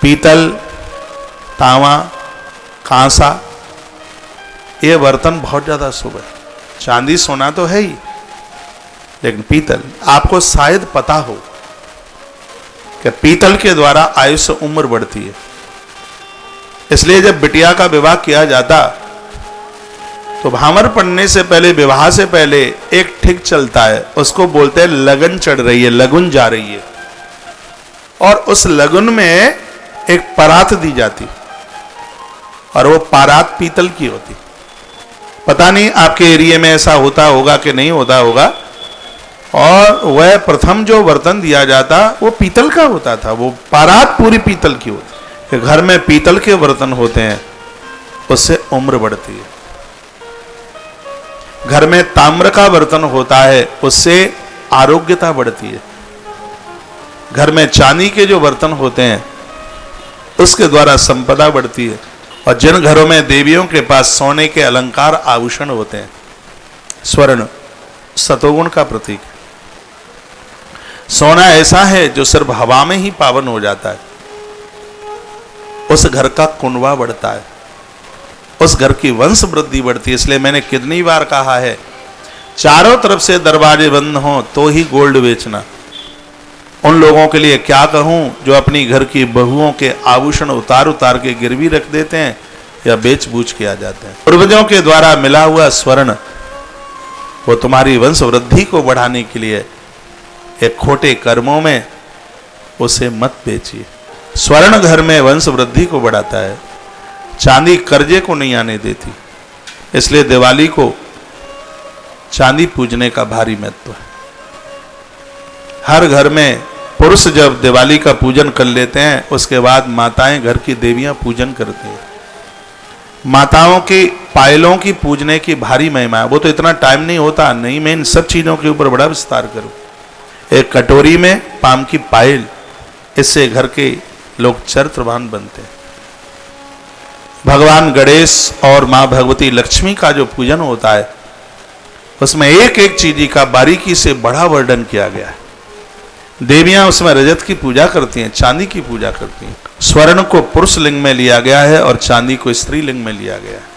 पीतल, तांबा, कांसा, ये बर्तन बहुत ज्यादा शुभ है। चांदी सोना तो है ही, लेकिन पीतल, आपको शायद पता हो कि पीतल के द्वारा आयुष्य उम्र बढ़ती है। इसलिए जब बिटिया का विवाह किया जाता तो भामर पड़ने से पहले, विवाह से पहले एक ठिक चलता है, उसको बोलते हैं लगन चढ़ रही है, लगुन जा रही है। और उस लगुन में एक परात दी जाती और वो परात पीतल की होती। पता नहीं आपके एरिया में ऐसा होता होगा कि नहीं होता होगा। और वह प्रथम जो बर्तन दिया जाता वो पीतल का होता था, वो परात पूरी पीतल की होती। कि घर में पीतल के बर्तन होते हैं उससे उम्र बढ़ती है। घर में ताम्र का बर्तन होता है उससे आरोग्यता बढ़ती है। घर में चांदी के जो बर्तन होते हैं उसके द्वारा संपदा बढ़ती है। और जिन घरों में देवियों के पास सोने के अलंकार आभूषण होते हैं, स्वर्ण सतोगुण का प्रतीक है। सोना ऐसा है जो सिर्फ हवा में ही पावन हो जाता है। उस घर का कुंडवा बढ़ता है, उस घर की वंश वृद्धि बढ़ती है। इसलिए मैंने कितनी बार कहा है, चारों तरफ से दरवाजे बंद हों तो ही गोल्ड बेचना। उन लोगों के लिए क्या कहूं जो अपनी घर की बहुओं के आभूषण उतार उतार के गिरवी रख देते हैं या बेच बूझ के आ जाते हैं। पूर्वजों के द्वारा मिला हुआ स्वर्ण वो तुम्हारी वंश वृद्धि को बढ़ाने के लिए, एक खोटे कर्मों में उसे मत बेचिए। स्वर्ण घर में वंश वृद्धि को बढ़ाता है, चांदी कर्जे को नहीं आने देती। इसलिए दिवाली को चांदी पूजने का भारी महत्व है। हर घर में पुरुष जब दिवाली का पूजन कर लेते हैं उसके बाद माताएं घर की देवियां पूजन करती हैं। माताओं की पायलों की पूजने की भारी महिमा है। वो तो इतना टाइम नहीं होता, नहीं मैं इन सब चीजों के ऊपर बड़ा विस्तार करूं। एक कटोरी में पाम की पायल, इससे घर के लोग चरित्रवान बनते हैं। भगवान गणेश और मां भगवती लक्ष्मी का जो पूजन होता है उसमें एक एक चीज का बारीकी से बड़ा वर्णन किया गया है। देवियां उसमें रजत की पूजा करती हैं, चांदी की पूजा करती हैं। स्वर्ण को पुरुष लिंग में लिया गया है और चांदी को स्त्री लिंग में लिया गया है।